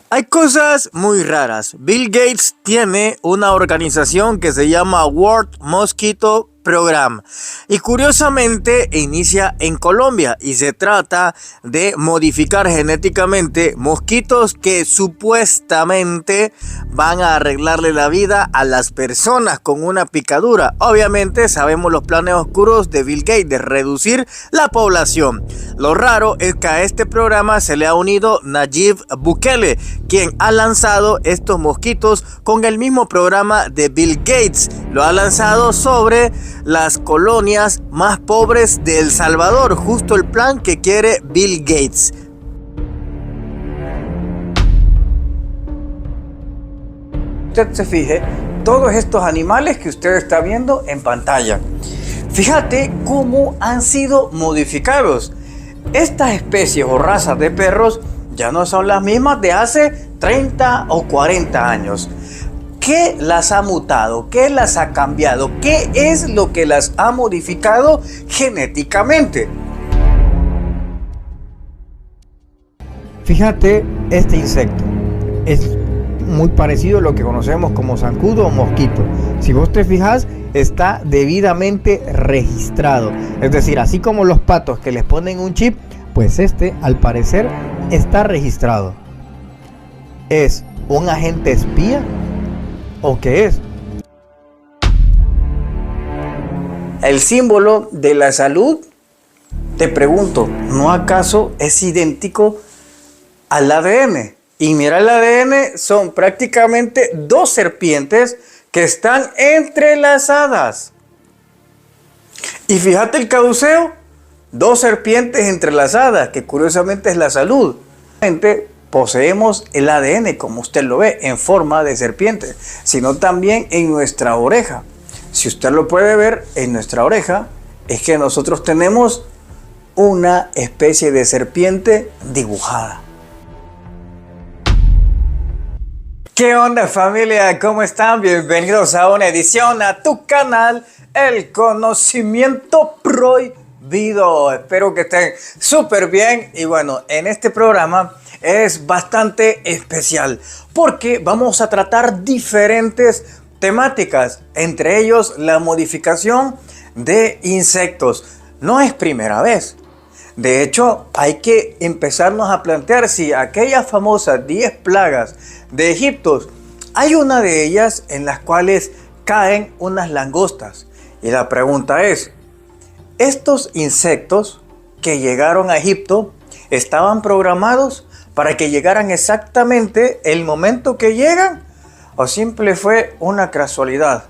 Hay cosas muy raras. Bill Gates tiene una organización que se llama World Mosquito Program y curiosamente inicia en Colombia y se trata de modificar genéticamente mosquitos que supuestamente van a arreglarle la vida a las personas con una picadura. Obviamente sabemos los planes oscuros de Bill Gates de reducir la población. Lo raro es que a este programa se le ha unido Nayib Bukele, quien ha lanzado estos mosquitos con el mismo programa de Bill Gates. Lo ha lanzado sobre las colonias más pobres de El Salvador, justo el plan que quiere Bill Gates. Usted se fije, todos estos animales que usted está viendo en pantalla, fíjate cómo han sido modificados. Estas especies o razas de perros ya no son las mismas de hace 30 o 40 años. ¿Qué las ha mutado? ¿Qué las ha cambiado? ¿Qué es lo que las ha modificado genéticamente? Fíjate este insecto. Es muy parecido a lo que conocemos como zancudo o mosquito. Si vos te fijas, está debidamente registrado. Es decir, así como los patos que les ponen un chip, pues este al parecer está registrado. ¿Es un agente espía? ¿O qué es? El símbolo de la salud, te pregunto, ¿no acaso es idéntico al ADN? Y mira, el ADN son prácticamente dos serpientes que están entrelazadas. Y fíjate el caduceo, dos serpientes entrelazadas, que curiosamente es la salud. Poseemos el ADN, como usted lo ve, en forma de serpiente, sino también en nuestra oreja. Si usted lo puede ver, en nuestra oreja es que nosotros tenemos una especie de serpiente dibujada. ¿Qué onda, familia? ¿Cómo están? Bienvenidos a una edición a tu canal, El Conocimiento Prohibido. Espero que estén súper bien. Y bueno, en este programa es bastante especial porque vamos a tratar diferentes temáticas, entre ellos la modificación de insectos. No es primera vez. De hecho, hay que empezarnos a plantear si aquellas famosas 10 plagas de Egipto, hay una de ellas en las cuales caen unas langostas. Y la pregunta es, ¿estos insectos que llegaron a Egipto estaban programados para que llegaran exactamente el momento que llegan? ¿O simple fue una casualidad?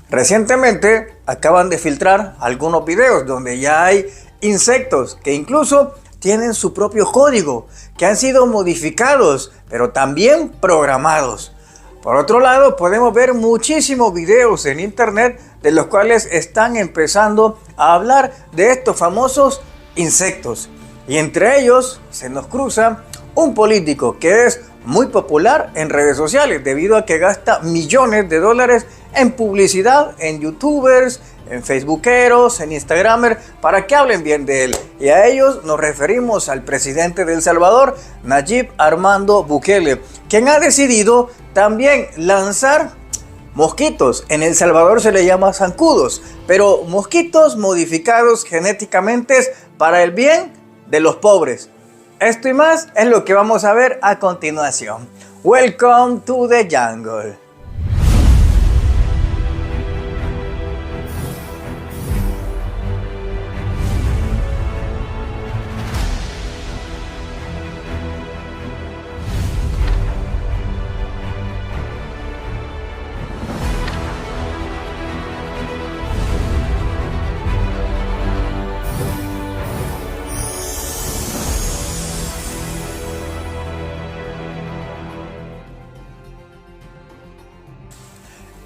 Recientemente acaban de filtrar algunos videos donde ya hay insectos que incluso tienen su propio código, que han sido modificados, pero también programados. Por otro lado, podemos ver muchísimos videos en internet de los cuales están empezando a hablar de estos famosos insectos. Y entre ellos se nos cruza un político que es muy popular en redes sociales debido a que gasta millones de dólares en publicidad, en youtubers, en facebookeros, en instagramers, para que hablen bien de él. Y a ellos nos referimos al presidente de El Salvador, Nayib Armando Bukele, quien ha decidido también lanzar mosquitos. En El Salvador se le llama zancudos, pero mosquitos modificados genéticamente para el bien de los pobres. Esto y más es lo que vamos a ver a continuación. Welcome to the jungle.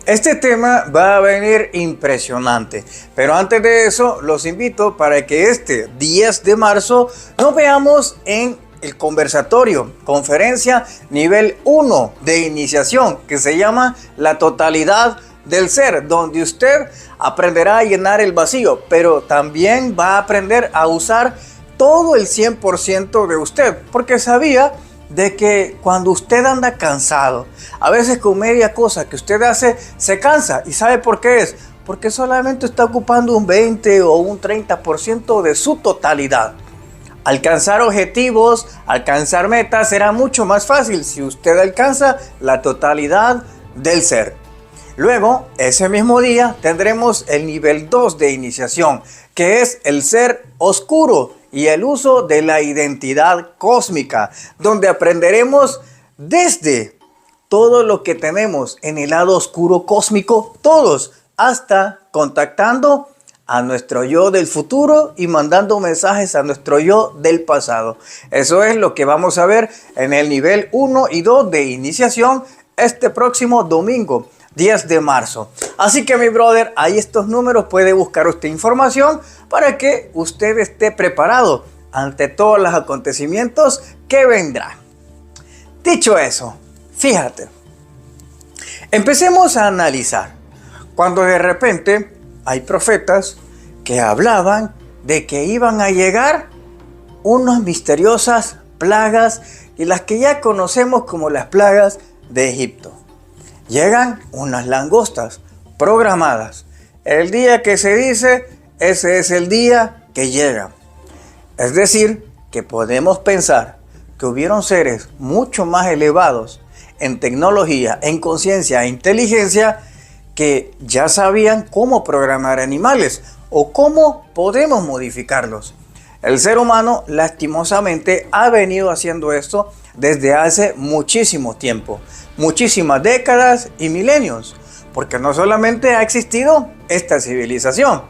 Este tema va a venir impresionante, pero antes de eso los invito para que este 10 de marzo nos veamos en el conversatorio, conferencia nivel 1 de iniciación, que se llama La Totalidad del Ser, donde usted aprenderá a llenar el vacío, pero también va a aprender a usar todo el 100% de usted, porque sabía de que cuando usted anda cansado, a veces con media cosa que usted hace, se cansa. ¿Y sabe por qué es? Porque solamente está ocupando un 20 o un 30% de su totalidad. Alcanzar objetivos, alcanzar metas será mucho más fácil si usted alcanza la totalidad del ser. Luego, ese mismo día, tendremos el nivel 2 de iniciación, que es el ser oscuro y el uso de la identidad cósmica, donde aprenderemos desde todo lo que tenemos en el lado oscuro cósmico, todos, hasta contactando a nuestro yo del futuro y mandando mensajes a nuestro yo del pasado. Eso es lo que vamos a ver en el nivel 1 y 2 de iniciación este próximo domingo, 10 de marzo. Así que, mi brother, ahí estos números, puede buscar usted información para que usted esté preparado ante todos los acontecimientos que vendrán. Dicho eso, fíjate, empecemos a analizar. Cuando de repente hay profetas que hablaban de que iban a llegar unas misteriosas plagas, y las que ya conocemos como las plagas de Egipto. Llegan unas langostas programadas. El día que se dice, ese es el día que llega. Es decir, que podemos pensar que hubieron seres mucho más elevados en tecnología, en conciencia e inteligencia, que ya sabían cómo programar animales o cómo podemos modificarlos. El ser humano, lastimosamente, ha venido haciendo esto desde hace muchísimo tiempo, muchísimas décadas y milenios, porque no solamente ha existido esta civilización,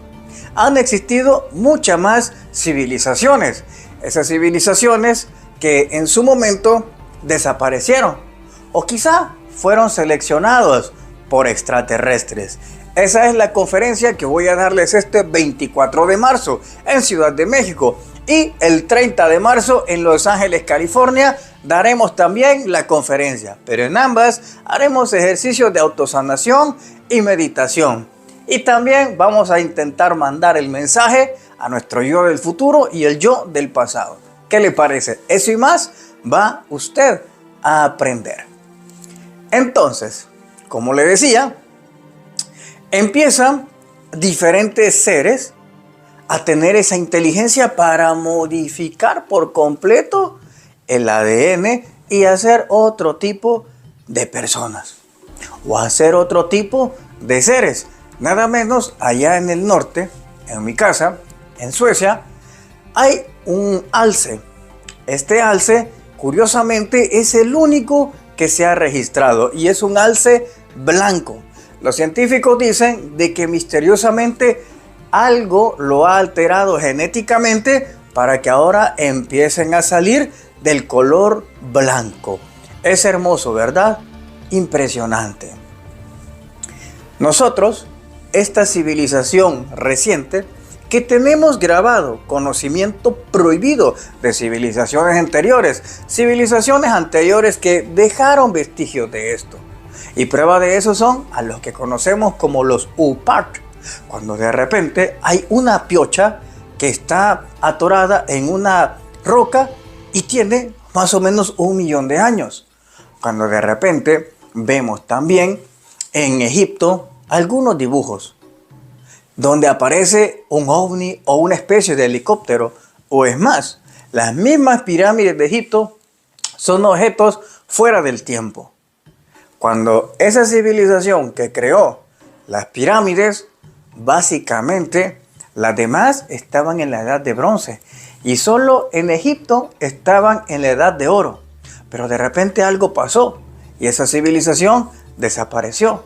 han existido muchas más civilizaciones, esas civilizaciones que en su momento desaparecieron o quizá fueron seleccionados por extraterrestres. Esa es la conferencia que voy a darles este 24 de marzo en Ciudad de México, y el 30 de marzo en Los Ángeles, California, daremos también la conferencia, pero en ambas haremos ejercicios de autosanación y meditación. Y también vamos a intentar mandar el mensaje a nuestro yo del futuro y el yo del pasado. ¿Qué le parece? Eso y más va usted a aprender. Entonces, como le decía, empiezan diferentes seres a tener esa inteligencia para modificar por completo el ADN y hacer otro tipo de personas o hacer otro tipo de seres. Nada menos, allá en el norte, en mi casa, en Suecia, hay un alce. Este alce, curiosamente, es el único que se ha registrado y es un alce blanco. Los científicos dicen de que misteriosamente algo lo ha alterado genéticamente para que ahora empiecen a salir del color blanco. Es hermoso, ¿verdad? Impresionante. Nosotros, esta civilización reciente, que tenemos grabado conocimiento prohibido de civilizaciones anteriores que dejaron vestigios de esto. Y prueba de eso son a los que conocemos como los UPAT, cuando de repente hay una piocha que está atorada en una roca y tiene más o menos 1 millón de años. Cuando de repente vemos también en Egipto algunos dibujos donde aparece un ovni o una especie de helicóptero, o es más, las mismas pirámides de Egipto son objetos fuera del tiempo. Cuando esa civilización que creó las pirámides, básicamente las demás estaban en la edad de bronce y solo en Egipto estaban en la edad de oro. Pero de repente algo pasó y esa civilización desapareció.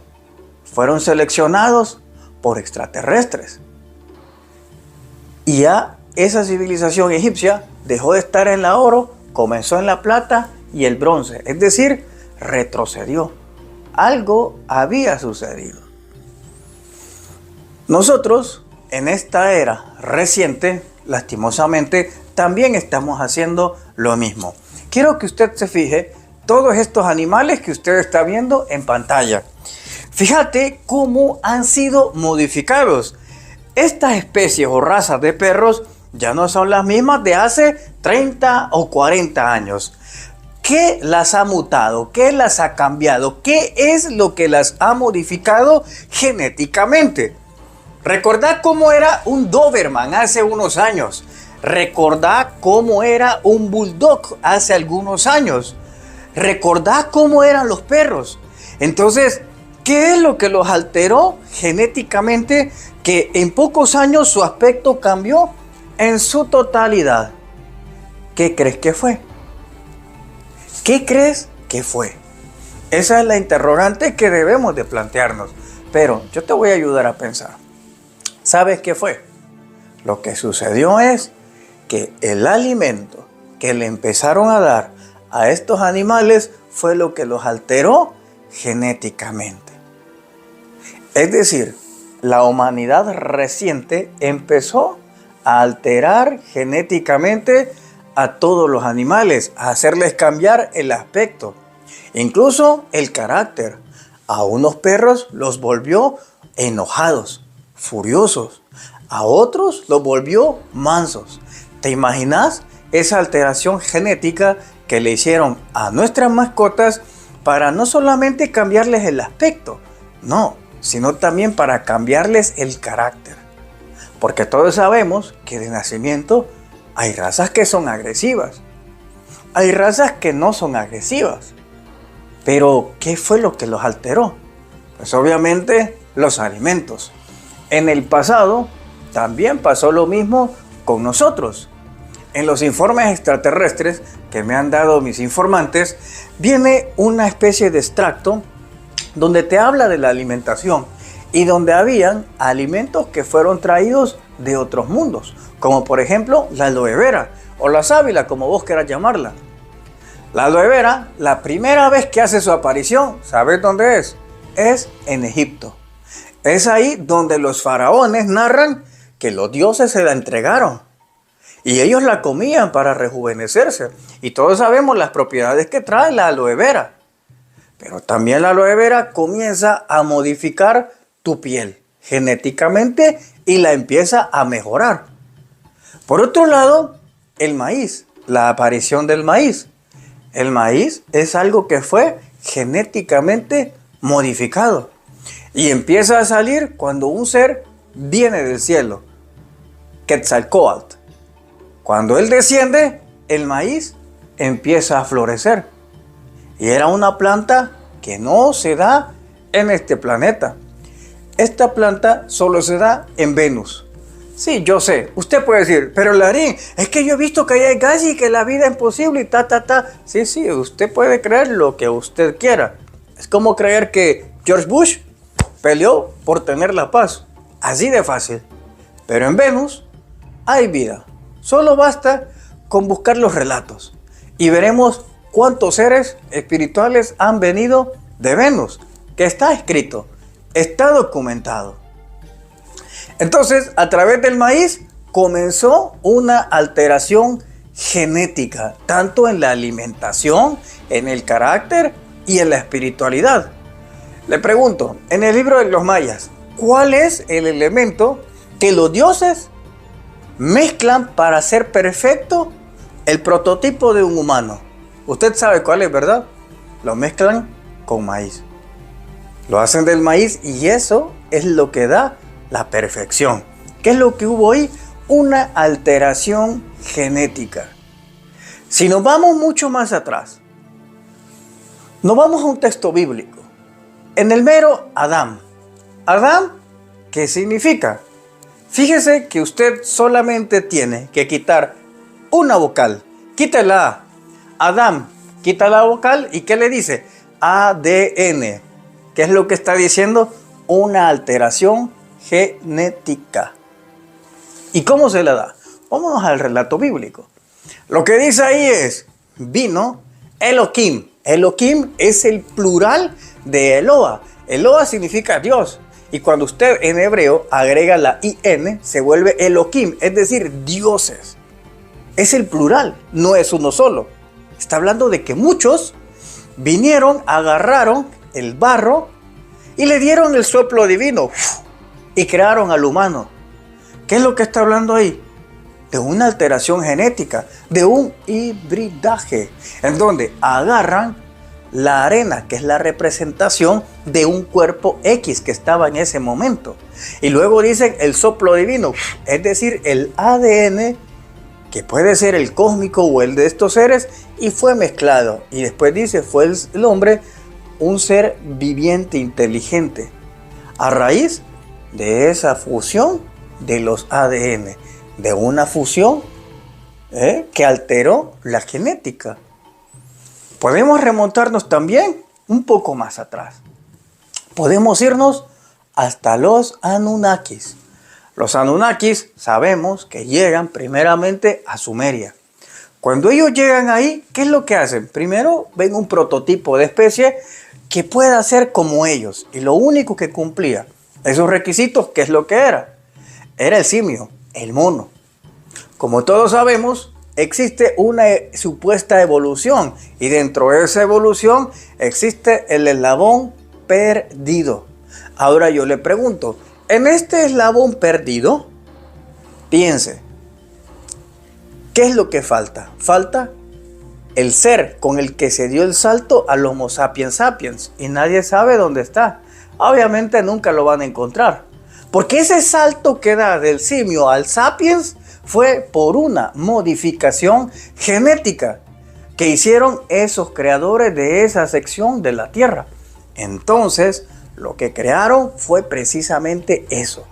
Fueron seleccionados por extraterrestres. Y ya esa civilización egipcia dejó de estar en la oro, comenzó en la plata y el bronce. Es decir, retrocedió. Algo había sucedido. Nosotros, en esta era reciente, lastimosamente, también estamos haciendo lo mismo. Quiero que usted se fije todos estos animales que usted está viendo en pantalla. Fíjate cómo han sido modificados. Estas especies o razas de perros ya no son las mismas de hace 30 o 40 años. ¿Qué las ha mutado? ¿Qué las ha cambiado? ¿Qué es lo que las ha modificado genéticamente? Recordad cómo era un Doberman hace unos años. Recordad cómo era un Bulldog hace algunos años. Recordad cómo eran los perros. Entonces, ¿qué es lo que los alteró genéticamente que en pocos años su aspecto cambió en su totalidad? ¿Qué crees que fue? ¿Qué crees que fue? Esa es la interrogante que debemos de plantearnos. Pero yo te voy a ayudar a pensar. ¿Sabes qué fue? Lo que sucedió es que el alimento que le empezaron a dar a estos animales fue lo que los alteró genéticamente. Es decir, la humanidad reciente empezó a alterar genéticamente a todos los animales, a hacerles cambiar el aspecto, incluso el carácter. A unos perros los volvió enojados, furiosos, a otros los volvió mansos. ¿Te imaginas esa alteración genética que le hicieron a nuestras mascotas para no solamente cambiarles el aspecto, no, sino también para cambiarles el carácter? Porque todos sabemos que de nacimiento hay razas que son agresivas, hay razas que no son agresivas. Pero, ¿qué fue lo que los alteró? Pues obviamente los alimentos. En el pasado también pasó lo mismo con nosotros. En los informes extraterrestres que me han dado mis informantes, viene una especie de extracto donde te habla de la alimentación y donde habían alimentos que fueron traídos de otros mundos, como por ejemplo la aloe vera o la sábila, como vos quieras llamarla. La aloe vera, la primera vez que hace su aparición, ¿sabes dónde es? Es en Egipto. Es ahí donde los faraones narran que los dioses se la entregaron y ellos la comían para rejuvenecerse. Y todos sabemos las propiedades que trae la aloe vera. Pero también la aloe vera comienza a modificar tu piel genéticamente y la empieza a mejorar. Por otro lado, el maíz, la aparición del maíz. El maíz es algo que fue genéticamente modificado. Y empieza a salir cuando un ser viene del cielo, Quetzalcóatl. Cuando él desciende, el maíz empieza a florecer. Y era una planta que no se da en este planeta. Esta planta solo se da en Venus. Sí, yo sé, usted puede decir, pero Larín, es que yo he visto que hay gas y que la vida es imposible y ta. Sí, usted puede creer lo que usted quiera. Es como creer que George Bush peleó por tener la paz. Así de fácil. Pero en Venus hay vida. Solo basta con buscar los relatos y veremos cuántos seres espirituales han venido de Venus, que está escrito, está documentado. Entonces, a través del maíz comenzó una alteración genética, tanto en la alimentación, en el carácter y en la espiritualidad. Le pregunto, en el libro de los mayas, ¿cuál es el elemento que los dioses mezclan para hacer perfecto el prototipo de un humano? Usted sabe cuál es, ¿verdad? Lo mezclan con maíz. Lo hacen del maíz y eso es lo que da la perfección. ¿Qué es lo que hubo ahí? Una alteración genética. Si nos vamos mucho más atrás, nos vamos a un texto bíblico. En el mero Adán. Adán, ¿qué significa? Fíjese que usted solamente tiene que quitar una vocal. Quita la A. Adán, quita la vocal y ¿qué le dice? ADN. ¿Qué es lo que está diciendo? Una alteración genética. ¿Y cómo se la da? Vámonos al relato bíblico. Lo que dice ahí es, vino Elohim. Elohim es el plural de Eloa. Eloa significa Dios. Y cuando usted en hebreo agrega la IN, se vuelve Elohim, es decir, dioses. Es el plural, no es uno solo. Está hablando de que muchos vinieron, agarraron el barro y le dieron el soplo divino y crearon al humano. ¿Qué es lo que está hablando ahí? de una alteración genética, de un hibridaje, en donde agarran la arena, que es la representación de un cuerpo X que estaba en ese momento. Y luego dicen el soplo divino, es decir, el ADN, que puede ser el cósmico o el de estos seres, y fue mezclado. Y después dice, fue el hombre un ser viviente, inteligente, a raíz de esa fusión de los ADN, de una fusión que alteró la genética. Podemos remontarnos también un poco más atrás. Podemos irnos hasta los Anunnakis. Los Anunnakis sabemos que llegan primeramente a Sumeria. Cuando ellos llegan ahí, ¿qué es lo que hacen? Primero ven un prototipo de especie que pueda ser como ellos. Y lo único que cumplía esos requisitos, ¿qué es lo que era? Era el simio, el mono. Como todos sabemos, existe una supuesta evolución. Y dentro de esa evolución existe el eslabón perdido. Ahora yo le pregunto, en este eslabón perdido, piense, ¿qué es lo que falta? Falta el ser con el que se dio el salto al Homo sapiens sapiens y nadie sabe dónde está. Obviamente nunca lo van a encontrar, porque ese salto que da del simio al sapiens fue por una modificación genética que hicieron esos creadores de esa sección de la Tierra. Entonces, lo que crearon fue precisamente eso.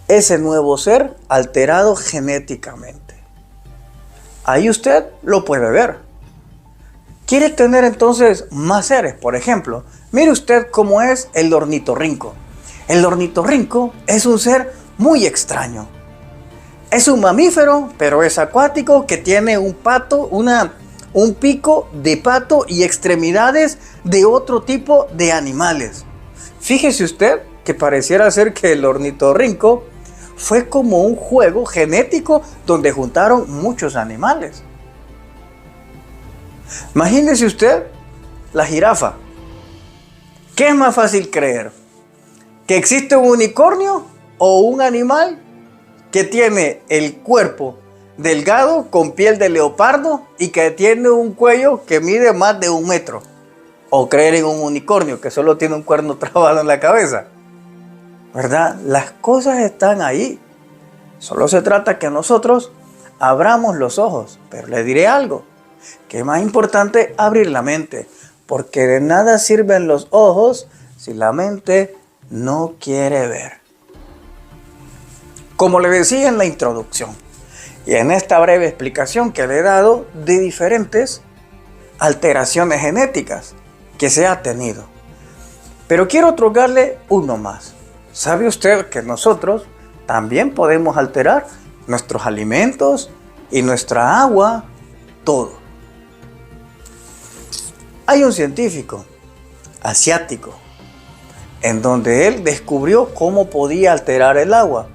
Ese nuevo ser alterado genéticamente. Ahí usted lo puede ver. ¿Quiere tener entonces más seres? Por ejemplo, mire usted cómo es el ornitorrinco. El ornitorrinco es un ser muy extraño. Es un mamífero, pero es acuático, que tiene un pico de pato y extremidades de otro tipo de animales. Fíjese usted que pareciera ser que el ornitorrinco fue como un juego genético donde juntaron muchos animales. Imagínese usted la jirafa. ¿Qué es más fácil creer? ¿Que existe un unicornio o un animal que tiene el cuerpo delgado con piel de leopardo y que tiene un cuello que mide más de 1 metro? ¿O creer en un unicornio que solo tiene un cuerno trabado en la cabeza? ¿Verdad? Las cosas están ahí. Solo se trata que nosotros abramos los ojos. Pero le diré algo, que es más importante abrir la mente, porque de nada sirven los ojos si la mente no quiere ver. Como le decía en la introducción, y en esta breve explicación que le he dado de diferentes alteraciones genéticas que se ha tenido. Pero quiero otorgarle uno más. ¿Sabe usted que nosotros también podemos alterar nuestros alimentos y nuestra agua? Todo. Hay un científico asiático en donde él descubrió cómo podía alterar el agua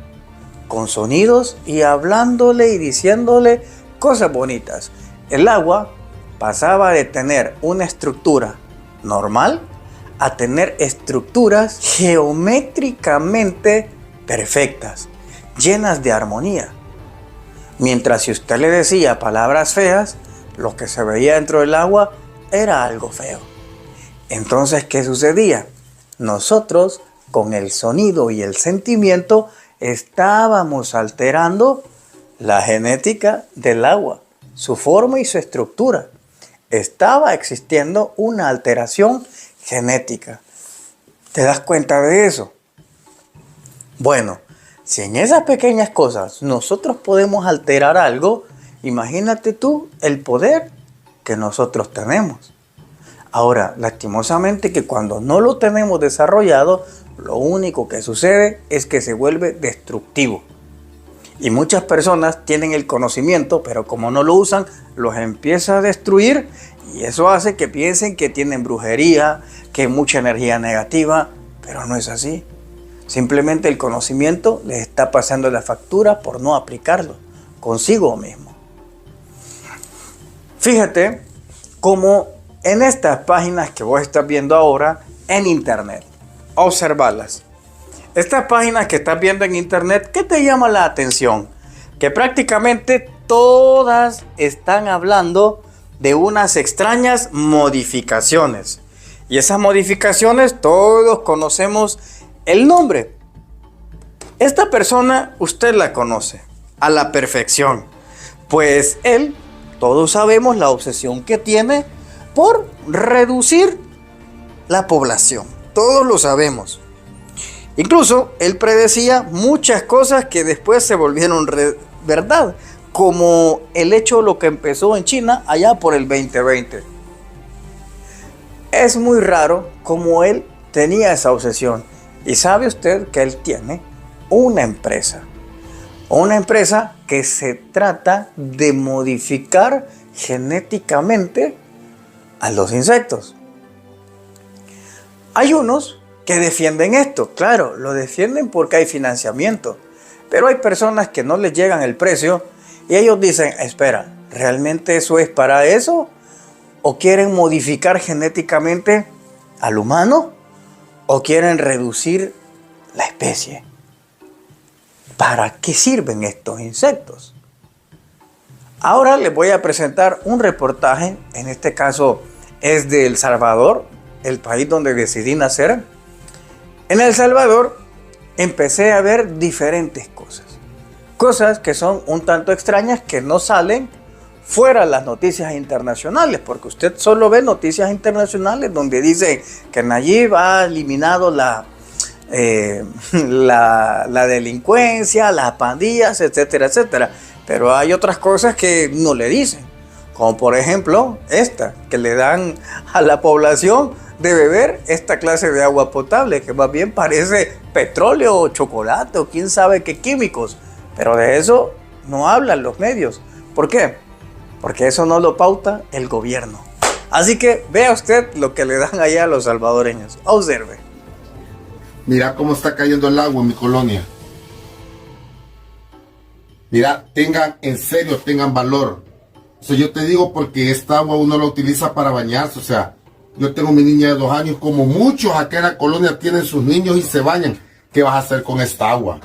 con sonidos y hablándole y diciéndole cosas bonitas. El agua pasaba de tener una estructura normal a tener estructuras geométricamente perfectas, llenas de armonía. Mientras si usted le decía palabras feas, lo que se veía dentro del agua era algo feo. Entonces, ¿qué sucedía? Nosotros, con el sonido y el sentimiento, estábamos alterando la genética del agua, su forma y su estructura. Estaba existiendo una alteración genética. ¿Te das cuenta de eso? Bueno, si en esas pequeñas cosas nosotros podemos alterar algo, imagínate tú el poder que nosotros tenemos. Ahora, lastimosamente que cuando no lo tenemos desarrollado, lo único que sucede es que se vuelve destructivo. Y muchas personas tienen el conocimiento, pero como no lo usan, los empieza a destruir y eso hace que piensen que tienen brujería, que hay mucha energía negativa, pero no es así. Simplemente el conocimiento les está pasando la factura por no aplicarlo consigo mismo. Fíjate cómo en estas páginas que vos estás viendo ahora en internet, observarlas. Estas páginas que estás viendo en internet, ¿qué te llama la atención? que prácticamente todas están hablando de unas extrañas modificaciones. Y esas modificaciones todos conocemos el nombre. Esta persona usted la conoce a la perfección, pues él, todos sabemos la obsesión que tiene por reducir la población. Todos lo sabemos. Incluso él predecía muchas cosas que después se volvieron verdad, como el hecho de lo que empezó en China allá por el 2020. Es muy raro cómo él tenía esa obsesión. Y sabe usted que él tiene una empresa que se trata de modificar genéticamente a los insectos. Hay unos que defienden esto, claro, lo defienden porque hay financiamiento, pero hay personas que no les llegan el precio y ellos dicen, espera, ¿realmente eso es para eso? ¿O quieren modificar genéticamente al humano? ¿O quieren reducir la especie? ¿Para qué sirven estos insectos? Ahora les voy a presentar un reportaje, en este caso es de El Salvador, el país donde decidí nacer. En El Salvador empecé a ver diferentes cosas que son un tanto extrañas que no salen fuera de las noticias internacionales, porque usted solo ve noticias internacionales donde dice que Nayib ha eliminado la delincuencia, las pandillas, etcétera, etcétera. Pero hay otras cosas que no le dicen, como por ejemplo esta, que le dan a la población de beber esta clase de agua potable, que más bien parece petróleo o chocolate o quién sabe qué químicos. Pero de eso no hablan los medios. ¿Por qué? Porque eso no lo pauta el gobierno. Así que vea usted lo que le dan allá a los salvadoreños. Observe. Mira cómo está cayendo el agua en mi colonia. Mira, en serio, tengan valor. O sea, yo te digo porque esta agua uno la utiliza para bañarse. O sea, yo tengo mi niña de 2 años, como muchos acá en la colonia tienen sus niños y se bañan. ¿Qué vas a hacer con esta agua?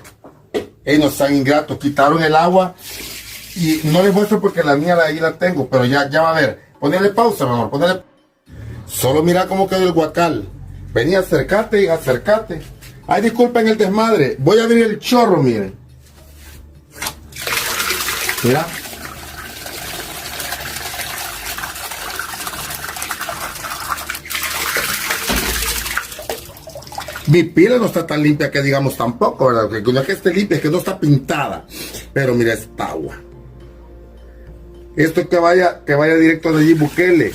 No sean ingratos, quitaron el agua y no les muestro porque la mía ahí la tengo, pero ya va a ver. Ponele pausa, mi amor, ponele. Solo mira cómo quedó el guacal. Vení, acércate, hija, acércate. Ay, disculpen el desmadre. Voy a abrir el chorro, miren. Mira. Mi pila no está tan limpia que digamos tampoco, ¿verdad? Porque no es que esté limpia, es que no está pintada. Pero mira esta agua. Esto que vaya directo de allí, Bukele.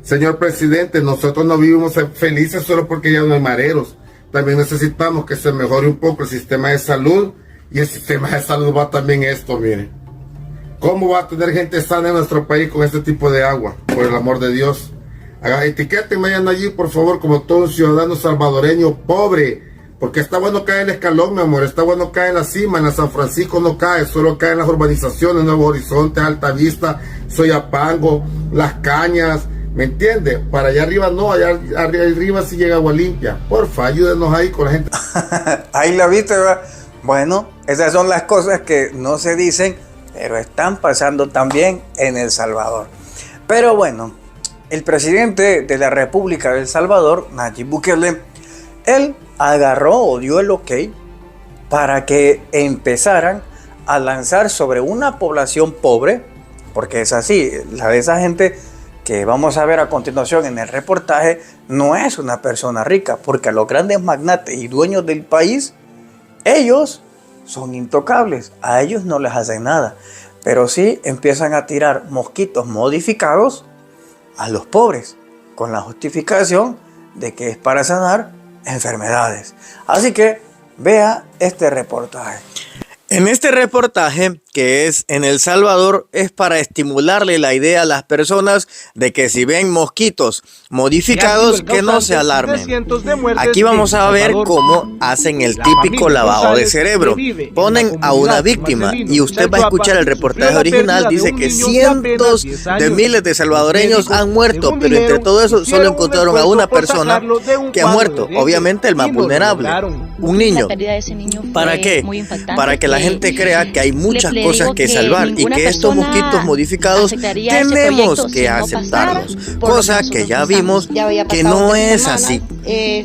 Señor presidente, nosotros no vivimos felices solo porque ya no hay mareros. También necesitamos que se mejore un poco el sistema de salud. Y el sistema de salud va también esto, miren. ¿Cómo va a tener gente sana en nuestro país con este tipo de agua? Por el amor de Dios. Etiquétenme allí, por favor, como todo un ciudadano salvadoreño pobre. Porque está bueno caer en el escalón, mi amor. Está bueno caer en la cima. En la San Francisco no cae. Solo cae en las urbanizaciones, Nuevo Horizonte, Alta Vista, Soyapango, Las Cañas. ¿Me entiende? Para allá arriba no. Allá arriba sí llega agua limpia. Porfa, ayúdenos ahí con la gente. Ahí la viste, ¿verdad? Bueno, esas son las cosas que no se dicen, pero están pasando también en El Salvador. Pero bueno, el presidente de la República de El Salvador, Nayib Bukele, él agarró o dio el ok para que empezaran a lanzar sobre una población pobre, porque es así, la de esa gente que vamos a ver a continuación en el reportaje no es una persona rica, porque a los grandes magnates y dueños del país, ellos son intocables, a ellos no les hacen nada, pero sí empiezan a tirar mosquitos modificados a los pobres, con la justificación de que es para sanar enfermedades. Así que vea este reportaje. En este reportaje, que es en El Salvador, es para estimularle la idea a las personas de que si ven mosquitos modificados, que no se alarmen. Aquí vamos a ver cómo hacen el típico lavado de cerebro. Ponen a una víctima y usted va a escuchar el reportaje original. Dice que cientos de miles de salvadoreños han muerto, pero entre todo eso solo encontraron a una persona que ha muerto. Obviamente el más vulnerable, un niño. ¿Para qué? Para que la la gente crea que hay muchas cosas que salvar y que estos mosquitos modificados tenemos que aceptarlos, cosa que ya vimos que no es así.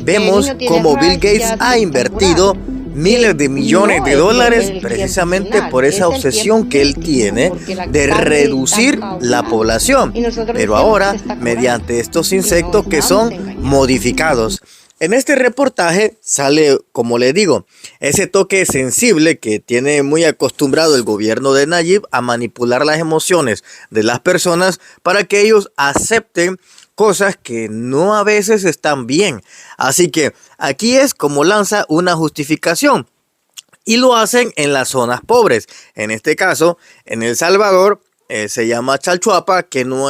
Vemos como Bill Gates ha invertido miles de millones de dólares precisamente por esa obsesión que él tiene de reducir la población, pero ahora mediante estos insectos que son modificados. En este reportaje sale, como le digo, ese toque sensible que tiene muy acostumbrado el gobierno de Nayib a manipular las emociones de las personas para que ellos acepten cosas que no a veces están bien. Así que aquí es como lanza una justificación y lo hacen en las zonas pobres. En este caso, en El Salvador, se llama Chalchuapa, que no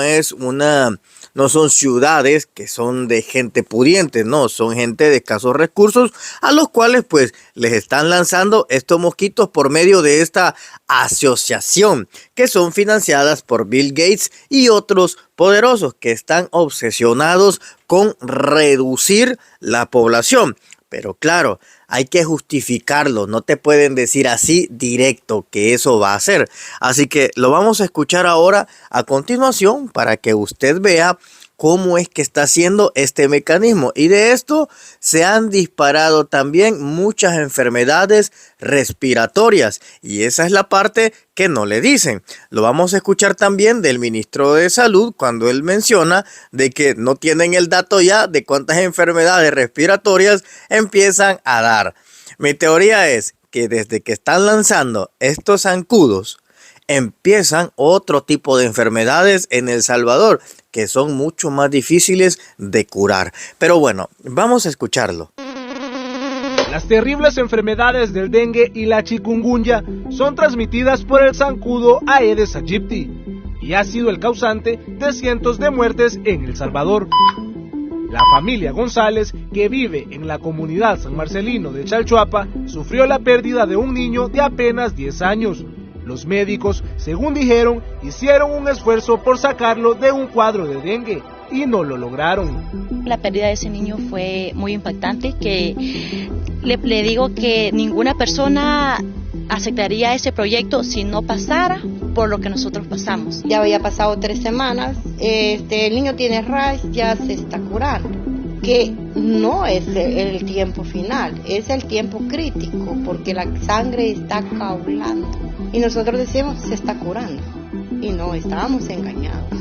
son ciudades que son de gente pudiente, no, son gente de escasos recursos a los cuales pues les están lanzando estos mosquitos por medio de esta asociación que son financiadas por Bill Gates y otros poderosos que están obsesionados con reducir la población. Pero claro, hay que justificarlo, no te pueden decir así directo que eso va a ser. Así que lo vamos a escuchar ahora a continuación para que usted vea cómo es que está haciendo este mecanismo. Y de esto se han disparado también muchas enfermedades respiratorias. Y esa es la parte que no le dicen. Lo vamos a escuchar también del ministro de Salud cuando él menciona de que no tienen el dato ya de cuántas enfermedades respiratorias empiezan a dar. Mi teoría es que desde que están lanzando estos zancudos, empiezan otro tipo de enfermedades en El Salvador que son mucho más difíciles de curar. Pero bueno, vamos a escucharlo. Las terribles enfermedades del dengue y la chikungunya son transmitidas por el zancudo Aedes aegypti y ha sido el causante de cientos de muertes en El Salvador. La familia González, que vive en la comunidad San Marcelino de Chalchuapa, sufrió la pérdida de un niño de apenas 10 años. Los médicos, según dijeron, hicieron un esfuerzo por sacarlo de un cuadro de dengue y no lo lograron. La pérdida de ese niño fue muy impactante, que le digo que ninguna persona aceptaría ese proyecto si no pasara por lo que nosotros pasamos. Ya había pasado 3 semanas, el niño tiene RAS, ya se está curando, que no es el tiempo final, es el tiempo crítico, porque la sangre está coagulando. Y nosotros decimos, se está curando. Y no, estábamos engañados.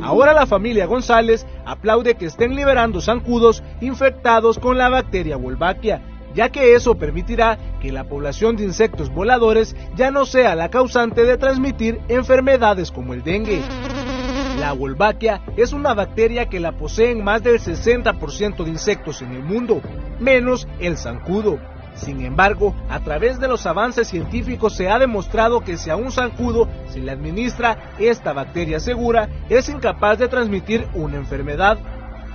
Ahora la familia González aplaude que estén liberando zancudos infectados con la bacteria Wolbachia, ya que eso permitirá que la población de insectos voladores ya no sea la causante de transmitir enfermedades como el dengue. La Wolbachia es una bacteria que la poseen más del 60% de insectos en el mundo, menos el zancudo. Sin embargo, a través de los avances científicos se ha demostrado que si a un zancudo se le administra esta bacteria segura, es incapaz de transmitir una enfermedad.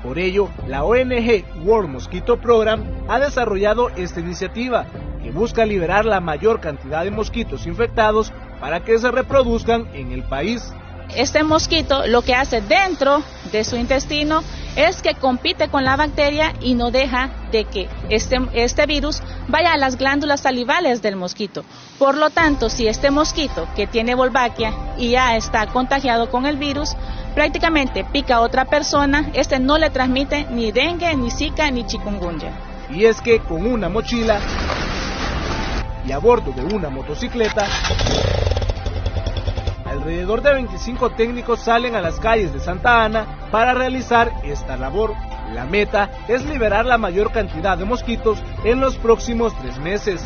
Por ello, la ONG World Mosquito Program ha desarrollado esta iniciativa, que busca liberar la mayor cantidad de mosquitos infectados para que se reproduzcan en el país. Este mosquito lo que hace dentro de su intestino es que compite con la bacteria y no deja de que este virus vaya a las glándulas salivales del mosquito. Por lo tanto, si este mosquito que tiene Wolbachia y ya está contagiado con el virus, prácticamente pica a otra persona, no le transmite ni dengue, ni zika, ni chikungunya. Y es que con una mochila y a bordo de una motocicleta, alrededor de 25 técnicos salen a las calles de Santa Ana para realizar esta labor. La meta es liberar la mayor cantidad de mosquitos en los próximos 3 meses.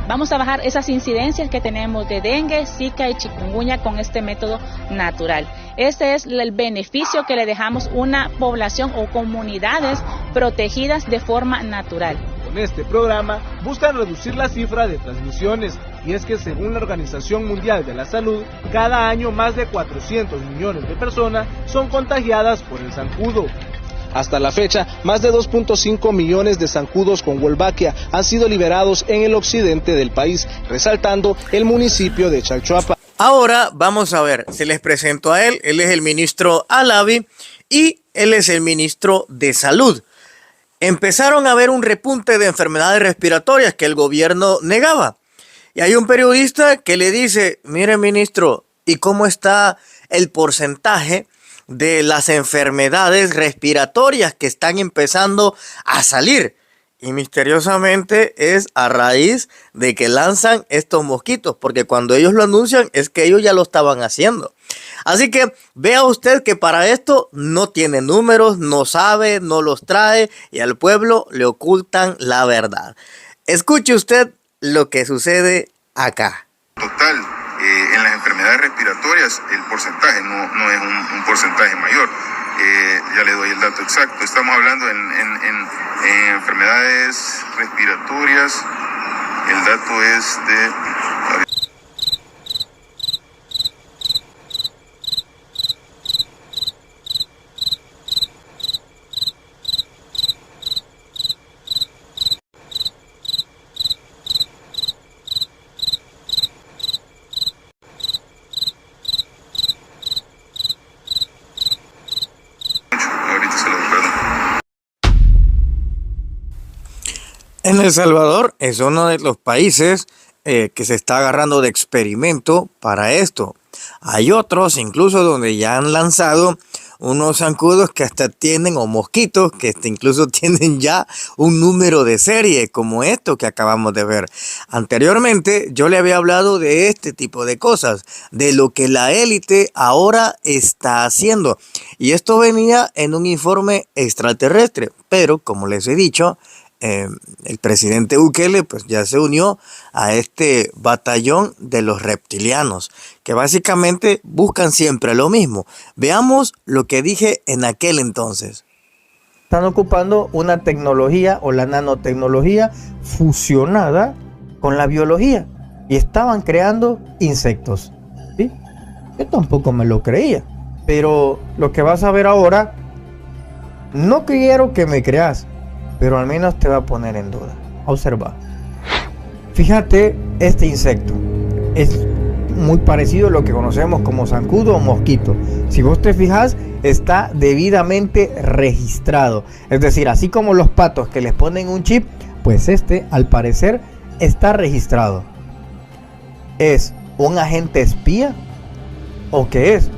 Vamos a bajar esas incidencias que tenemos de dengue, zika y chikungunya con este método natural. Este es el beneficio que le dejamos a una población o comunidades protegidas de forma natural. Con este programa buscan reducir la cifra de transmisiones, y es que según la Organización Mundial de la Salud, cada año más de 400 millones de personas son contagiadas por el zancudo. Hasta la fecha, más de 2.5 millones de zancudos con Wolbachia han sido liberados en el occidente del país, resaltando el municipio de Chalchuapa. Ahora vamos a ver, se les presento a él es el ministro Alavi y él es el ministro de Salud. Empezaron a haber un repunte de enfermedades respiratorias que el gobierno negaba. Y hay un periodista que le dice, mire ministro, ¿y cómo está el porcentaje de las enfermedades respiratorias que están empezando a salir? Y misteriosamente es a raíz de que lanzan estos mosquitos, porque cuando ellos lo anuncian es que ellos ya lo estaban haciendo. Así que vea usted que para esto no tiene números, no sabe, no los trae y al pueblo le ocultan la verdad. Escuche usted lo que sucede acá. Total, en las enfermedades respiratorias el porcentaje no es un porcentaje mayor. Ya le doy el dato exacto. Estamos hablando en enfermedades respiratorias. El dato es de... En El Salvador es uno de los países que se está agarrando de experimento para esto. Hay otros incluso donde ya han lanzado unos zancudos que hasta tienen, o mosquitos que incluso tienen ya un número de serie, como esto que acabamos de ver. Anteriormente yo le había hablado de este tipo de cosas, de lo que la élite ahora está haciendo. Y esto venía en un informe extraterrestre, pero como les he dicho, el presidente Bukele pues ya se unió a este batallón de los reptilianos que básicamente buscan siempre lo mismo. Veamos lo que dije en aquel entonces. Están ocupando una tecnología o la nanotecnología fusionada con la biología y estaban creando insectos, ¿sí? Yo tampoco me lo creía, pero lo que vas a ver ahora, no quiero que me creas, pero al menos te va a poner en duda. Observa. Fíjate, este insecto es muy parecido a lo que conocemos como zancudo o mosquito. Si vos te fijas, está debidamente registrado. Es decir, así como los patos que les ponen un chip, pues este al parecer está registrado. ¿Es un agente espía o qué es?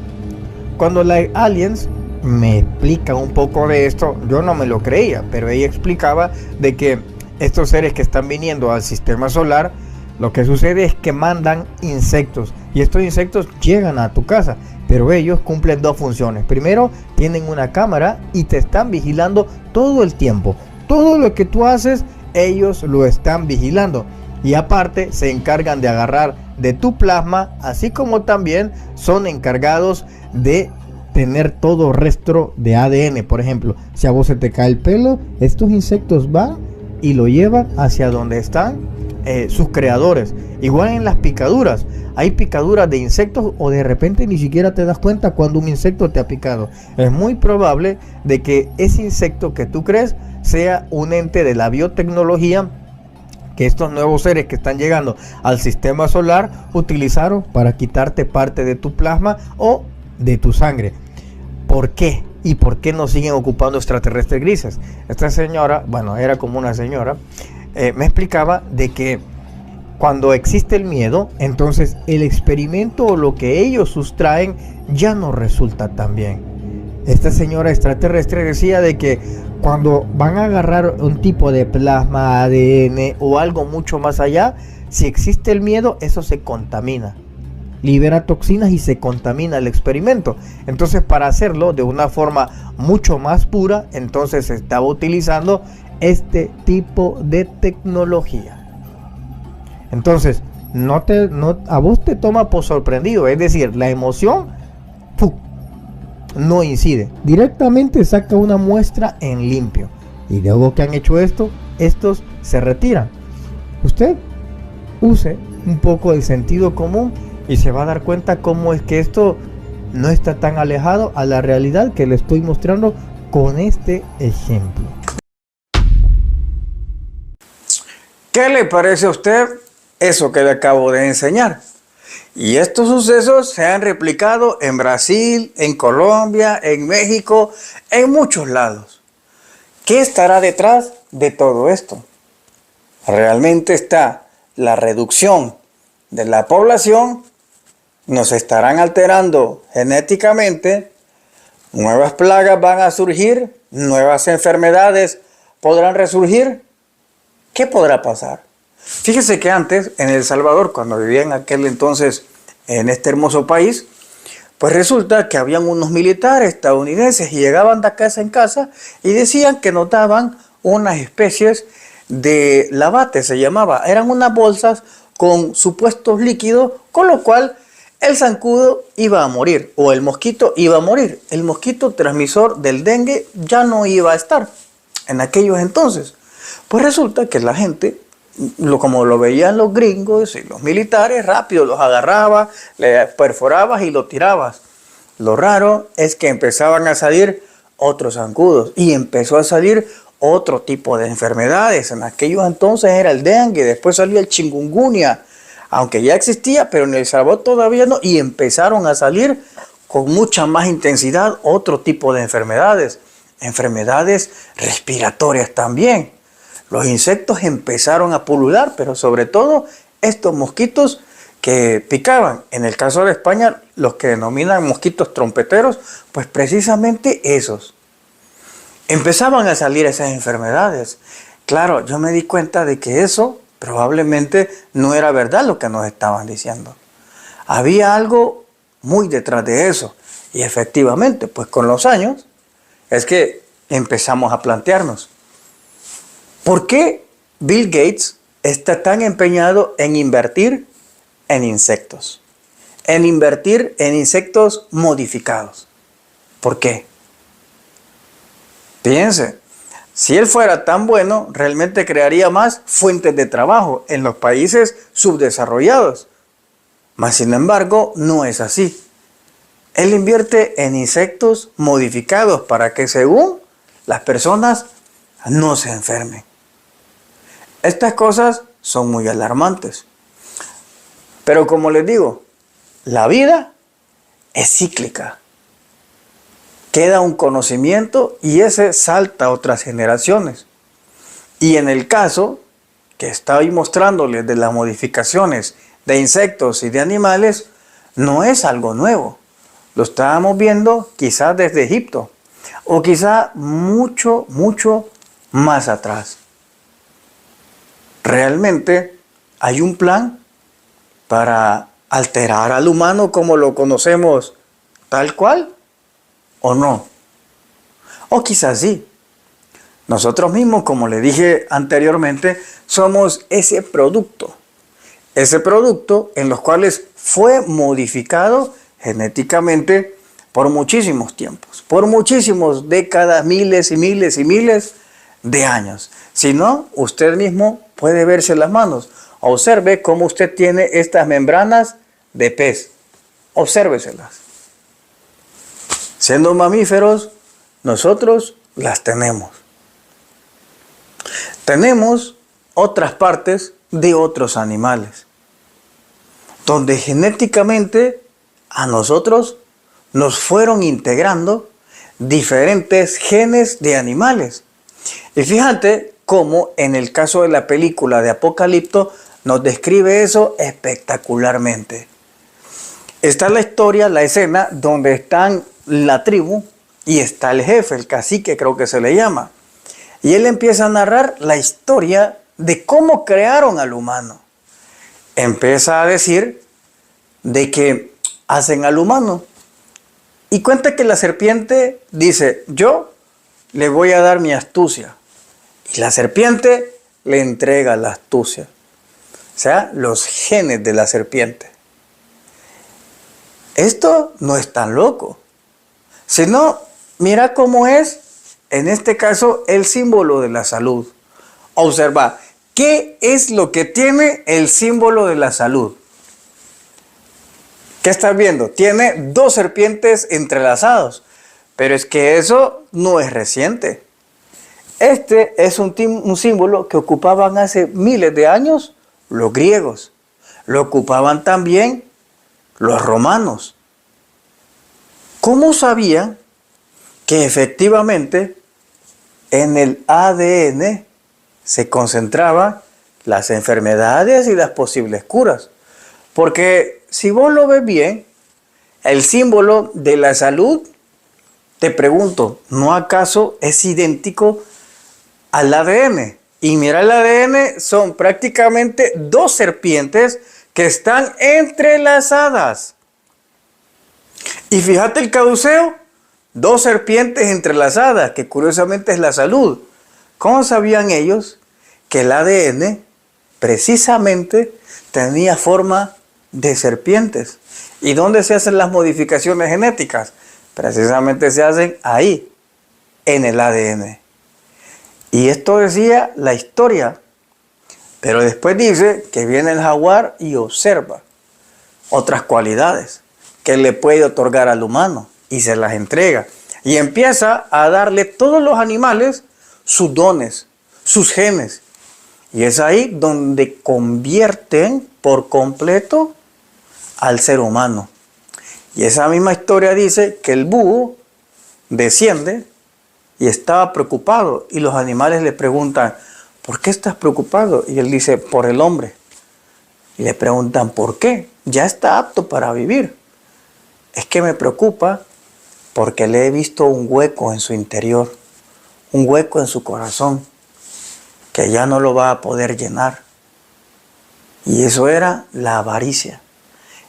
Cuando la aliens me explica un poco de esto, yo no me lo creía, pero ella explicaba de que estos seres que están viniendo al sistema solar, lo que sucede es que mandan insectos y estos insectos llegan a tu casa, pero ellos cumplen dos funciones. Primero, tienen una cámara y te están vigilando todo el tiempo. Todo lo que tú haces, ellos lo están vigilando. Y aparte, se encargan de agarrar de tu plasma, así como también son encargados de tener todo rastro de ADN. Por ejemplo, si a vos se te cae el pelo, estos insectos van y lo llevan hacia donde están sus creadores. Igual en las picaduras, hay picaduras de insectos o de repente ni siquiera te das cuenta cuando un insecto te ha picado. Es muy probable de que ese insecto que tú crees sea un ente de la biotecnología que estos nuevos seres que están llegando al sistema solar utilizaron para quitarte parte de tu plasma o de tu sangre. ¿Por qué? ¿Y por qué no siguen ocupando extraterrestres grises? Esta señora, bueno, era como una señora, me explicaba de que cuando existe el miedo, entonces el experimento o lo que ellos sustraen ya no resulta tan bien. Esta señora extraterrestre decía de que cuando van a agarrar un tipo de plasma, ADN o algo mucho más allá, si existe el miedo, eso se contamina, libera toxinas y se contamina el experimento. Entonces, para hacerlo de una forma mucho más pura, entonces se estaba utilizando este tipo de tecnología. Entonces, a vos te toma por sorprendido, es decir, la emoción no incide, directamente saca una muestra en limpio. Y luego que han hecho esto, estos se retiran. Usted use un poco el sentido común y se va a dar cuenta cómo es que esto no está tan alejado a la realidad que le estoy mostrando con este ejemplo. ¿Qué le parece a usted eso que le acabo de enseñar? Y estos sucesos se han replicado en Brasil, en Colombia, en México, en muchos lados. ¿Qué estará detrás de todo esto? ¿Realmente está la reducción de la población, nos estarán alterando genéticamente, nuevas plagas van a surgir, nuevas enfermedades podrán resurgir. ¿Qué podrá pasar? Fíjese que antes, en El Salvador, cuando vivía en aquel entonces en este hermoso país, pues resulta que habían unos militares estadounidenses y llegaban de casa en casa y decían que notaban unas especies de lavate, se llamaba. Eran unas bolsas con supuestos líquidos, con lo cual el zancudo iba a morir o el mosquito iba a morir. El mosquito transmisor del dengue ya no iba a estar en aquellos entonces. Pues resulta que la gente, como lo veían los gringos y los militares, rápido los agarraba, le perforabas y lo tirabas. Lo raro es que empezaban a salir otros zancudos y empezó a salir otro tipo de enfermedades. En aquellos entonces era el dengue, después salía el chikungunya, aunque ya existía, pero en El Salvador todavía no, y empezaron a salir con mucha más intensidad otro tipo de enfermedades, enfermedades respiratorias también. Los insectos empezaron a pulular, pero sobre todo estos mosquitos que picaban. En el caso de España, los que denominan mosquitos trompeteros, pues precisamente esos. Empezaban a salir esas enfermedades. Claro, yo me di cuenta de que eso probablemente no era verdad lo que nos estaban diciendo. Había algo muy detrás de eso. Y efectivamente, pues con los años, es que empezamos a plantearnos, ¿por qué Bill Gates está tan empeñado en invertir en insectos? En invertir en insectos modificados. ¿Por qué? Piense, si él fuera tan bueno, realmente crearía más fuentes de trabajo en los países subdesarrollados. Mas, sin embargo, no es así. Él invierte en insectos modificados para que, según las personas, no se enfermen. Estas cosas son muy alarmantes. Pero como les digo, la vida es cíclica. Queda un conocimiento y ese salta a otras generaciones. Y en el caso que estoy mostrándoles de las modificaciones de insectos y de animales, no es algo nuevo. Lo estábamos viendo quizás desde Egipto o quizá mucho, mucho más atrás. Realmente hay un plan para alterar al humano como lo conocemos tal cual, ¿o no? O quizás sí. Nosotros mismos, como le dije anteriormente, somos ese producto en los cuales fue modificado genéticamente por muchísimos tiempos, por muchísimas décadas, miles y miles y miles de años. Si no, usted mismo puede verse las manos. Observe cómo usted tiene estas membranas de pez. Obsérveselas. Siendo mamíferos, nosotros las tenemos. Tenemos otras partes de otros animales, donde genéticamente a nosotros nos fueron integrando diferentes genes de animales. Y fíjate cómo en el caso de la película de Apocalipto nos describe eso espectacularmente. Está la historia, la escena donde están la tribu y está el jefe, el cacique creo que se le llama. Y él empieza a narrar la historia de cómo crearon al humano. Empieza a decir de que hacen al humano. Y cuenta que la serpiente dice, yo le voy a dar mi astucia. Y la serpiente le entrega la astucia. O sea, los genes de la serpiente. Esto no es tan loco. Sino, mira cómo es, en este caso, el símbolo de la salud. Observa, ¿qué es lo que tiene el símbolo de la salud? ¿Qué estás viendo? Tiene dos serpientes entrelazadas. Pero es que eso no es reciente. Este es un símbolo que ocupaban hace miles de años los griegos. Lo ocupaban también los romanos. ¿Cómo sabían que efectivamente en el ADN se concentraban las enfermedades y las posibles curas? Porque si vos lo ves bien, el símbolo de la salud, te pregunto, ¿no acaso es idéntico al ADN? Y mira, el ADN son prácticamente dos serpientes que están entrelazadas. Y fíjate el caduceo, dos serpientes entrelazadas, que curiosamente es la salud. ¿Cómo sabían ellos que el ADN precisamente tenía forma de serpientes? ¿Y dónde se hacen las modificaciones genéticas? Precisamente se hacen ahí, en el ADN. Y esto decía la historia, pero después dice que viene el jaguar y observa otras cualidades que le puede otorgar al humano y se las entrega. Y empieza a darle todos los animales sus dones, sus genes. Y es ahí donde convierten por completo al ser humano. Y esa misma historia dice que el búho desciende y estaba preocupado. Y los animales le preguntan, ¿por qué estás preocupado? Y él dice, por el hombre. Y le preguntan, ¿por qué? Ya está apto para vivir. Es que me preocupa porque le he visto un hueco en su interior, un hueco en su corazón, que ya no lo va a poder llenar. Y eso era la avaricia.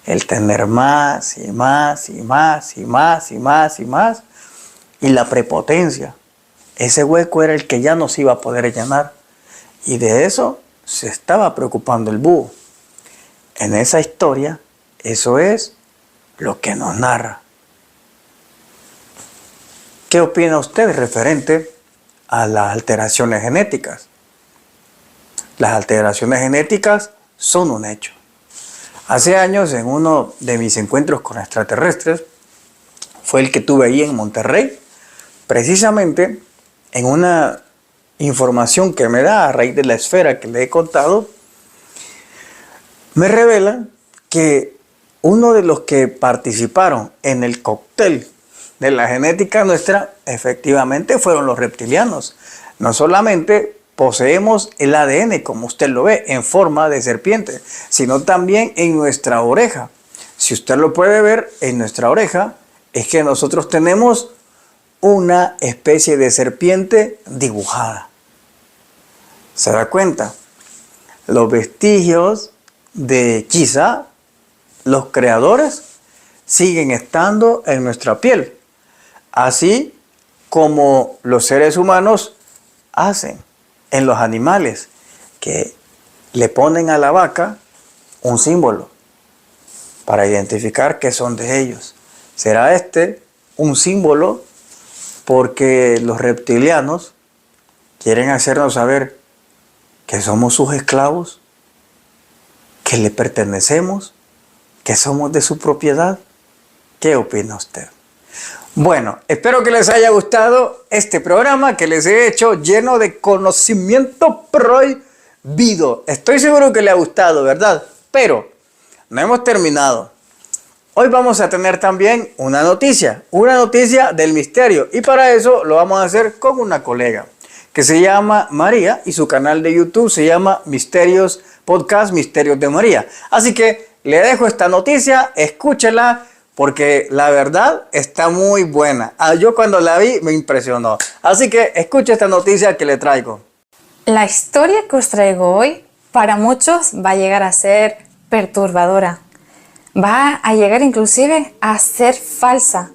El tener más y más y más y más y más y más. Y la prepotencia. Ese hueco era el que ya no se iba a poder llenar. Y de eso se estaba preocupando el búho. En esa historia, eso es lo que nos narra. ¿Qué opina usted referente a las alteraciones genéticas? Las alteraciones genéticas son un hecho. Hace años, en uno de mis encuentros con extraterrestres, fue el que tuve ahí en Monterrey, precisamente en una información que me da a raíz de la esfera que le he contado, me revelan que uno de los que participaron en el cóctel de la genética nuestra, efectivamente fueron los reptilianos. No solamente poseemos el ADN, como usted lo ve, en forma de serpiente, sino también en nuestra oreja. Si usted lo puede ver, en nuestra oreja es que nosotros tenemos una especie de serpiente dibujada. ¿Se da cuenta? Los vestigios de quizá los creadores siguen estando en nuestra piel, así como los seres humanos hacen en los animales, que le ponen a la vaca un símbolo para identificar que son de ellos. ¿Será este un símbolo porque los reptilianos quieren hacernos saber que somos sus esclavos, que le pertenecemos, que somos de su propiedad? ¿Qué opina usted? Bueno, espero que les haya gustado este programa que les he hecho lleno de conocimiento prohibido. Estoy seguro que le ha gustado, ¿verdad? Pero no hemos terminado. Hoy vamos a tener también una noticia del misterio. Y para eso lo vamos a hacer con una colega que se llama María y su canal de YouTube se llama Misterios Podcast Misterios de María. Así que le dejo esta noticia, escúchela, porque la verdad está muy buena. Yo cuando la vi me impresionó. Así que escuche esta noticia que le traigo. La historia que os traigo hoy para muchos va a llegar a ser perturbadora. Va a llegar inclusive a ser falsa.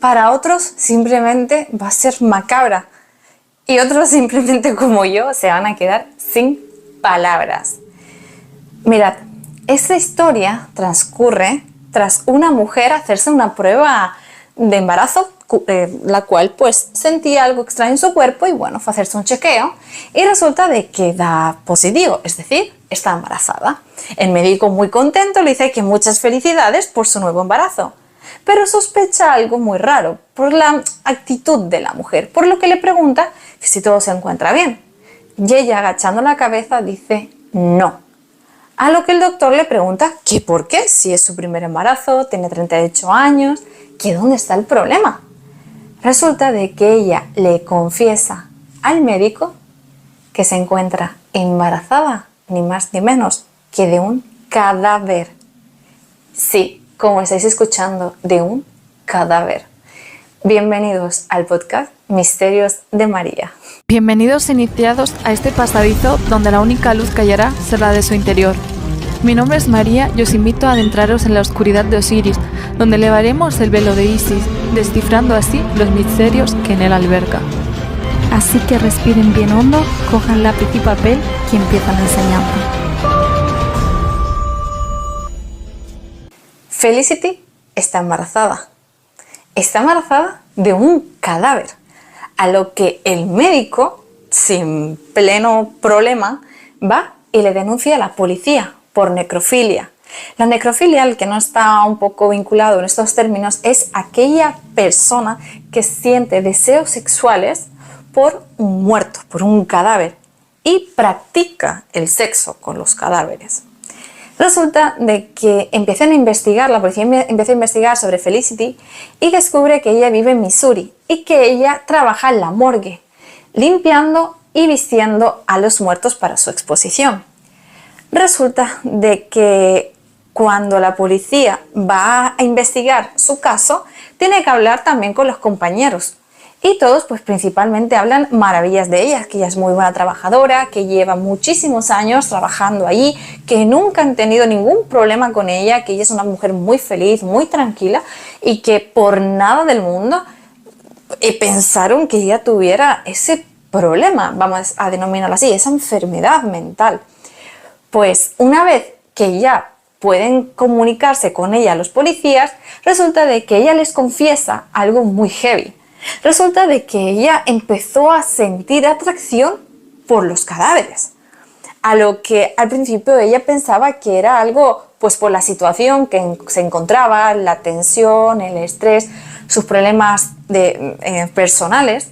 Para otros simplemente va a ser macabra. Y otros simplemente como yo se van a quedar sin palabras. Mirad, esta historia transcurre tras una mujer hacerse una prueba de embarazo, la cual pues sentía algo extraño en su cuerpo y bueno, fue a hacerse un chequeo y resulta de que da positivo, es decir, está embarazada. El médico muy contento le dice que muchas felicidades por su nuevo embarazo, pero sospecha algo muy raro por la actitud de la mujer, por lo que le pregunta que si todo se encuentra bien. Y ella, agachando la cabeza, dice no. A lo que el doctor le pregunta que por qué, si es su primer embarazo, tiene 38 años, que dónde está el problema. Resulta de que ella le confiesa al médico que se encuentra embarazada, ni más ni menos que de un cadáver. Sí, como estáis escuchando, de un cadáver. Bienvenidos al podcast Misterios de María. Bienvenidos iniciados a este pasadizo donde la única luz que hallará será de su interior. Mi nombre es María y os invito a adentraros en la oscuridad de Osiris, donde elevaremos el velo de Isis, descifrando así los misterios que en él alberga. Así que respiren bien hondo, cojan lápiz y papel y empiezan la enseñanza. Felicity está embarazada. Está embarazada de un cadáver, a lo que el médico, sin pleno problema, va y le denuncia a la policía por necrofilia. La necrofilia, el que no está un poco vinculado en estos términos, es aquella persona que siente deseos sexuales por un muerto, por un cadáver, y practica el sexo con los cadáveres. Resulta de que empiezan a investigar, la policía empieza a investigar sobre Felicity y descubre que ella vive en Missouri y que ella trabaja en la morgue, limpiando y vistiendo a los muertos para su exposición. Resulta de que cuando la policía va a investigar su caso, tiene que hablar también con los compañeros. Y todos, pues principalmente hablan maravillas de ella, que ella es muy buena trabajadora, que lleva muchísimos años trabajando allí, que nunca han tenido ningún problema con ella, que ella es una mujer muy feliz, muy tranquila y que por nada del mundo pensaron que ella tuviera ese problema, vamos a denominarlo así, esa enfermedad mental. Pues una vez que ya pueden comunicarse con ella los policías, resulta de que ella les confiesa algo muy heavy. Resulta de que ella empezó a sentir atracción por los cadáveres, a lo que al principio ella pensaba que era algo pues por la situación que se encontraba, la tensión, el estrés, sus problemas personales,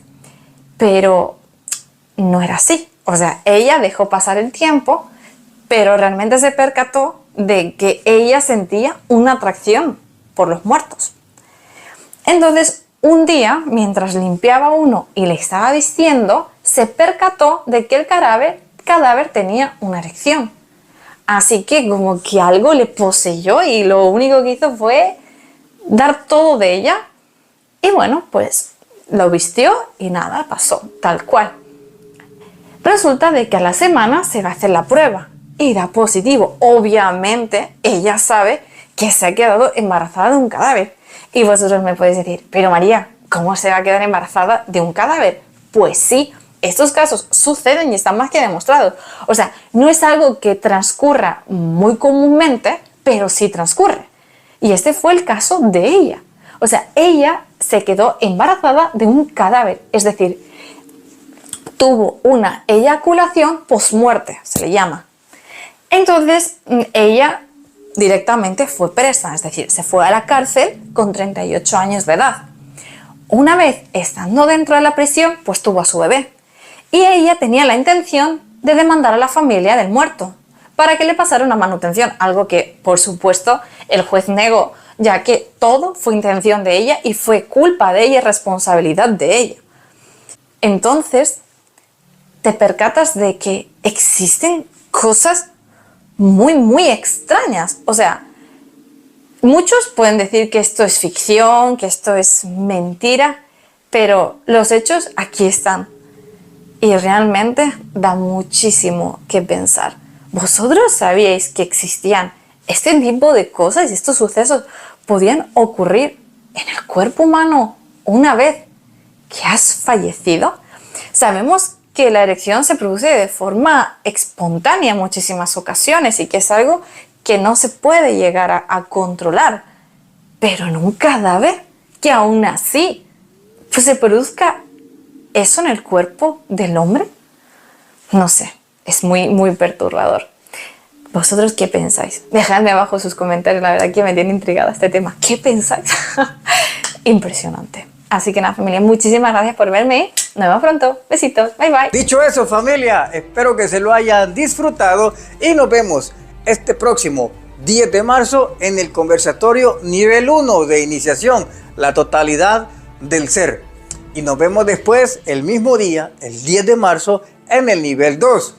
pero no era así. O sea, ella dejó pasar el tiempo, pero realmente se percató de que ella sentía una atracción por los muertos. Entonces, un día, mientras limpiaba uno y le estaba vistiendo, se percató de que el cadáver tenía una erección. Así que como que algo le poseyó y lo único que hizo fue dar todo de ella. Y bueno, pues lo vistió y nada, pasó tal cual. Resulta de que a la semana se va a hacer la prueba y da positivo. Obviamente ella sabe que se ha quedado embarazada de un cadáver. Y vosotros me podéis decir, pero María, ¿cómo se va a quedar embarazada de un cadáver? Pues sí, estos casos suceden y están más que demostrados. O sea, no es algo que transcurra muy comúnmente, pero sí transcurre. Y este fue el caso de ella. O sea, ella se quedó embarazada de un cadáver, es decir, tuvo una eyaculación post-muerte, se le llama. Entonces, ella directamente fue presa, es decir, se fue a la cárcel con 38 años de edad. Una vez estando dentro de la prisión, pues tuvo a su bebé. Y ella tenía la intención de demandar a la familia del muerto para que le pasara una manutención, algo que, por supuesto, el juez negó, ya que todo fue intención de ella y fue culpa de ella y responsabilidad de ella. Entonces, te percatas de que existen cosas muy extrañas. O sea, muchos pueden decir que esto es ficción, que esto es mentira, pero los hechos aquí están y realmente da muchísimo que pensar. ¿Vosotros sabíais que existían este tipo de cosas y estos sucesos podían ocurrir en el cuerpo humano una vez que has fallecido? Sabemos que la erección se produce de forma espontánea en muchísimas ocasiones y que es algo que no se puede llegar a controlar. Pero en un cadáver, que aún así pues se produzca eso en el cuerpo del hombre, no sé, es muy perturbador. ¿Vosotros qué pensáis? Dejadme abajo sus comentarios, la verdad que me tiene intrigada este tema. ¿Qué pensáis? Impresionante. Así que nada, familia, muchísimas gracias por verme. Nos vemos pronto. Besitos. Bye, bye. Dicho eso, familia, espero que se lo hayan disfrutado y nos vemos este próximo 10 de marzo en el conversatorio nivel 1 de iniciación, la totalidad del ser. Y nos vemos después el mismo día, el 10 de marzo, en el nivel 2,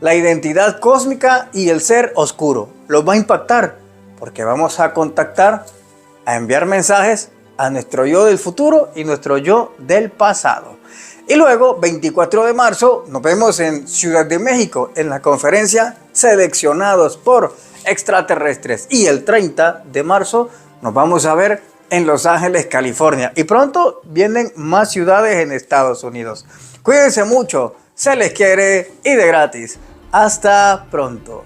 la identidad cósmica y el ser oscuro. Los va a impactar porque vamos a contactar, a enviar mensajes a nuestro yo del futuro y nuestro yo del pasado. Y luego, 24 de marzo, nos vemos en Ciudad de México en la conferencia Seleccionados por Extraterrestres. Y el 30 de marzo nos vamos a ver en Los Ángeles, California. Y pronto vienen más ciudades en Estados Unidos. Cuídense mucho, se les quiere y de gratis. Hasta pronto.